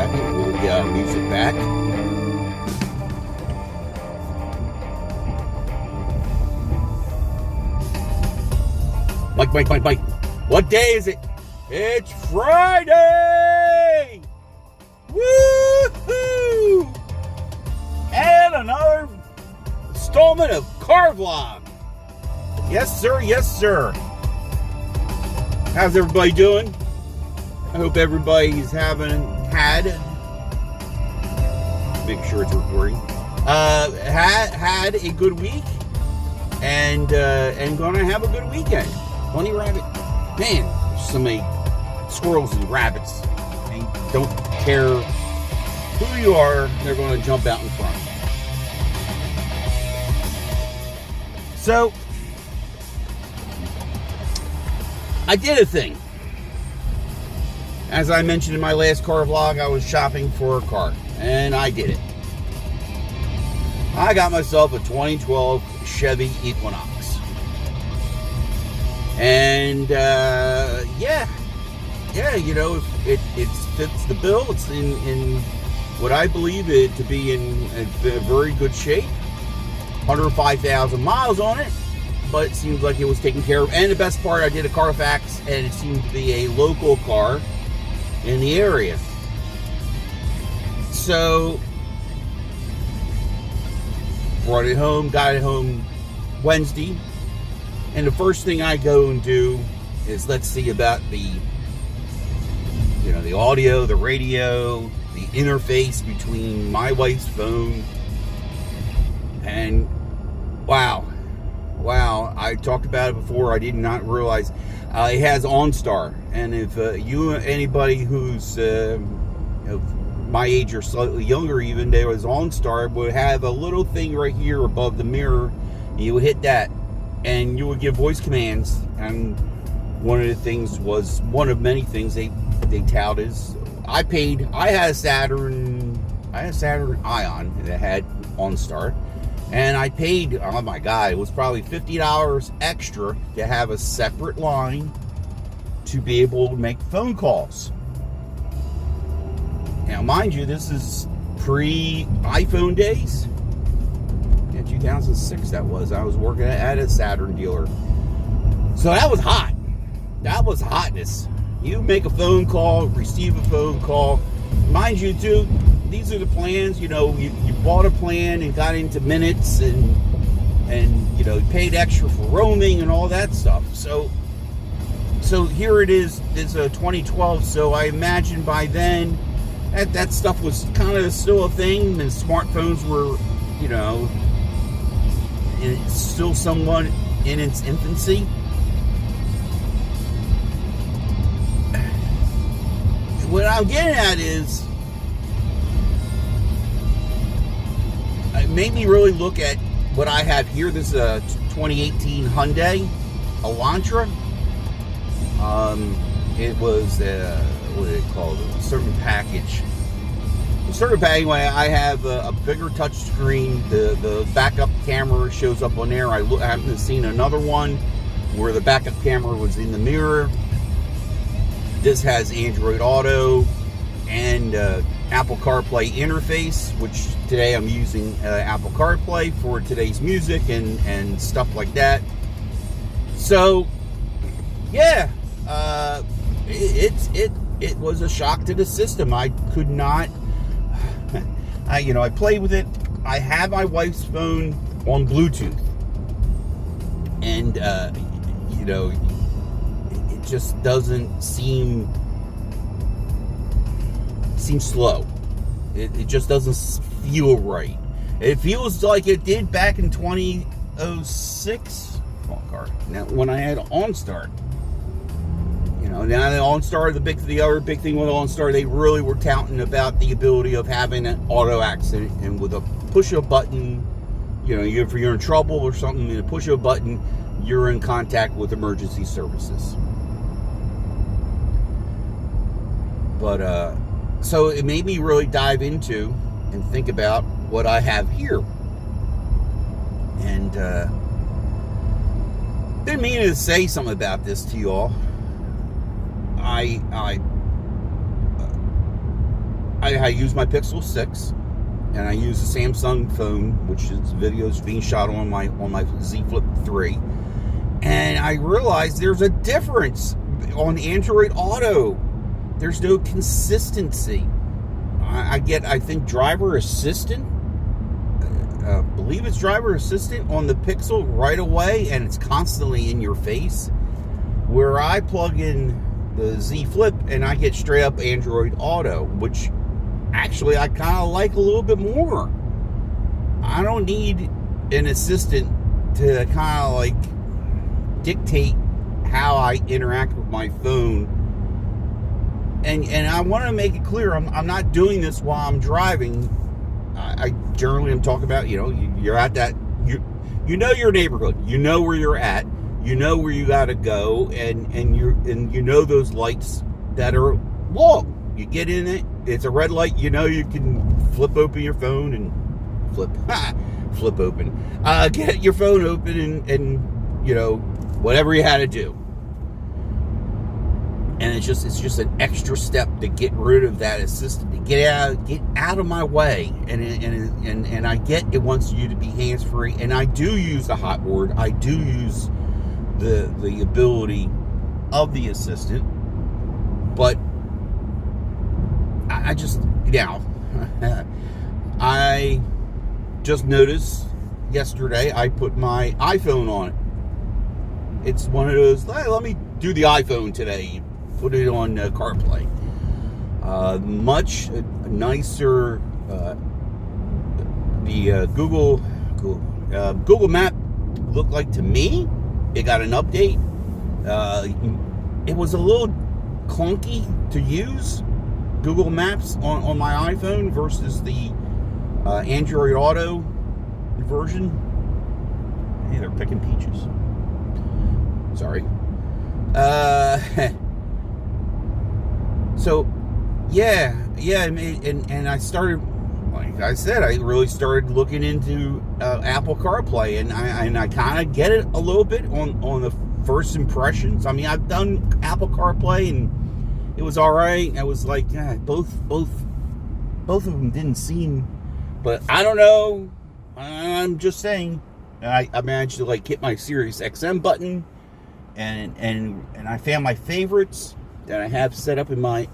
second. We'll get our music back. Mike. What day is it? It's Friday! Woo-hoo! And another installment of Car Vlog. Yes, sir. How's everybody doing? I hope everybody's had, make sure it's recording, had a good week and gonna have a good weekend. Plenty of rabbit. Man, there's so many squirrels and rabbits. They don't care who you are, they're gonna jump out in front. So, I did a thing. As I mentioned in my last car vlog, I was shopping for a car, and I did it. I got myself a 2012 Chevy Equinox. And, you know, it fits the bill. It's in what I believe it to be in a very good shape. 105,000 miles on it, but it seems like it was taken care of. And the best part, I did a Carfax, and it seemed to be a local car in the area. So, brought it home, got it home Wednesday. And the first thing I go and do is let's see about the audio, the radio, the interface between my wife's phone and wow, I talked about it before. I did not realize it has OnStar, and if anybody who's of my age or slightly younger, even there was OnStar, would have a little thing right here above the mirror. You would hit that, and you would give voice commands. And one of many things they touted is I had a Saturn Ion that had OnStar. And I paid, oh my God, it was probably $50 extra to have a separate line to be able to make phone calls. Now, mind you, this is pre-iPhone days. Yeah, 2006 that was. I was working at a Saturn dealer. So that was hot. That was hotness. You make a phone call, receive a phone call. Mind you, too, these are the plans. You bought a plan and got into minutes and you paid extra for roaming and all that stuff. So here it is. It's a 2012. So I imagine by then that stuff was kind of still a thing, and smartphones were, still somewhat in its infancy. What I'm getting at is, it made me really look at what I have here. This is a 2018 Hyundai Elantra. It was what is it called? A certain package. Anyway, I have a bigger touch screen. The backup camera shows up on there. I haven't seen another one where the backup camera was in the mirror. This has Android Auto and Apple CarPlay interface, which today I'm using Apple CarPlay for today's music and stuff like that. So, yeah, it was a shock to the system. I could not, I played with it. I have my wife's phone on Bluetooth, and it just doesn't seem slow. It just doesn't feel right. It feels like it did back in 2006. Now when I had OnStar. Now the OnStar, the other big thing with OnStar, they really were touting about the ability of having an auto accident, and with a push of a button, if you're in trouble or something, and a push of a button, you're in contact with emergency services. But so it made me really dive into and think about what I have here. And been meaning to say something about this to you all. I I use my Pixel 6, and I use a Samsung phone, which is videos being shot on my Z Flip 3. And I realized there's a difference on Android Auto. There's no consistency. I think driver assistant, believe it's driver assistant on the Pixel right away, and it's constantly in your face. Where I plug in the Z Flip and I get straight up Android Auto, which actually I kind of like a little bit more. I don't need an assistant to kind of like dictate how I interact with my phone. And I want to make it clear, I'm not doing this while I'm driving. I generally am talking about, you're at that, you know your neighborhood, you know where you're at, you know where you got to go, and you know those lights that are long. You get in it, it's a red light, you can flip open your phone and flip open. Get your phone open and whatever you had to do. And it's just an extra step to get rid of that assistant, to get out of my way. And I get it wants you to be hands-free, and I do use the hot word. I do use the ability of the assistant, but I just I just noticed yesterday I put my iPhone on it. It's one of those, hey, let me do the iPhone today. Put it on CarPlay. Much nicer. The Google Map looked like to me. It got an update. It was a little clunky to use Google Maps on my iPhone versus the Android Auto version. Hey, they're picking peaches. Sorry. So, and I started, like I said, I really started looking into Apple CarPlay, and I kind of get it a little bit on the first impressions. I mean, I've done Apple CarPlay, and it was all right. I was like, yeah, both of them didn't seem, but I don't know. I'm just saying. I managed to hit my Sirius XM button, and I found my favorites that I have set up in my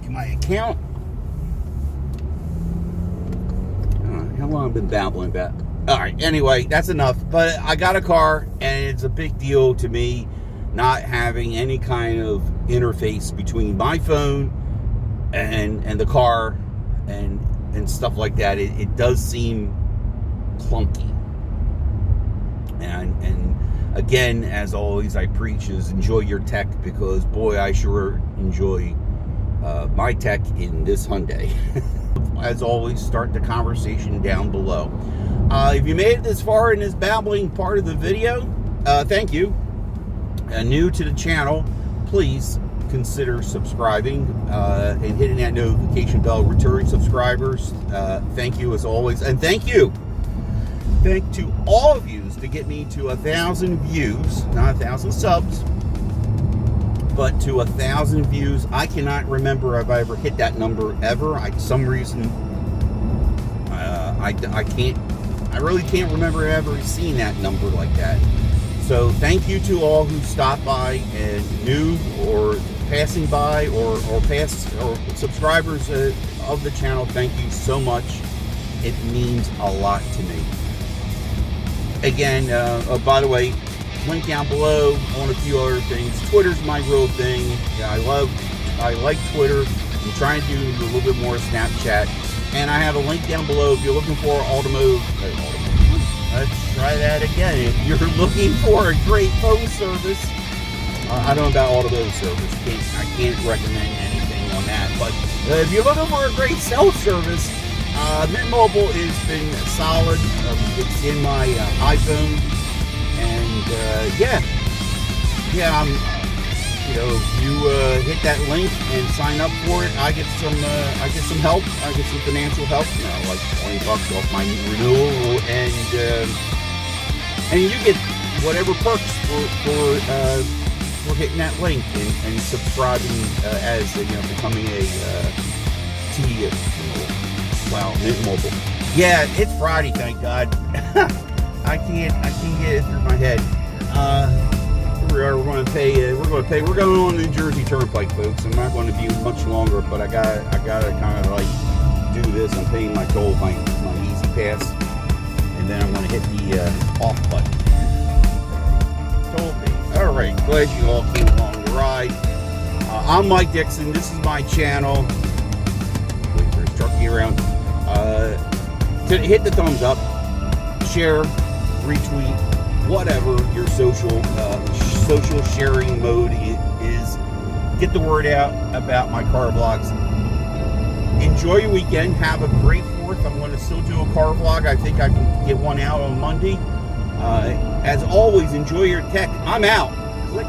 account. How long I've been babbling about? All right, anyway, that's enough. But I got a car, and it's a big deal to me not having any kind of interface between my phone and the car and stuff like that. It does seem clunky. And again, as always, I preach is enjoy your tech, because boy, I sure enjoy my tech in this Hyundai. As always, start the conversation down below. If you made it this far in this babbling part of the video, thank you. New to the channel, please consider subscribing and hitting that notification bell. Returning subscribers, thank you as always, and thank you to all of you to get me to 1,000 views, not 1,000 subs, but to 1,000 views. I cannot remember if I ever hit that number ever. Some reason I really can't remember ever seeing that number like that. So thank you to all who stopped by and new or passing by or past or subscribers of the channel. Thank you so much. It means a lot to me. Again, by the way, link down below on a few other things. Twitter's my real thing. I like Twitter. I'm trying to do a little bit more Snapchat. And I have a link down below if you're looking for automotive. Let's try that again. If you're looking for a great phone service, I don't know about automotive service. I can't recommend anything on that. But if you're looking for a great cell service, Mint Mobile has been solid. It's in my iPhone, and I'm, if you hit that link and sign up for it, I get some help. I get some financial help, like $20 off my renewal, and you get whatever perks for hitting that link and subscribing as becoming a tedious. Wow, Mint Mobile. Yeah, it's Friday, thank God. I can't get it through my head. We're going to pay. We're going on the New Jersey Turnpike, folks. I'm not going to be much longer, but I gotta kind of like do this. I'm paying my toll, my Easy Pass, and then I'm going to hit the off button. Toll pay. All right, glad you all came along the ride. I'm Mike Dixon. This is my channel. Wait for his truck to get around. To hit the thumbs up, share, retweet, whatever your social sharing mode is. Get the word out about my car vlogs. Enjoy your weekend. Have a great 4th. I'm going to still do a car vlog. I think I can get one out on Monday. As always, enjoy your tech. I'm out. Click.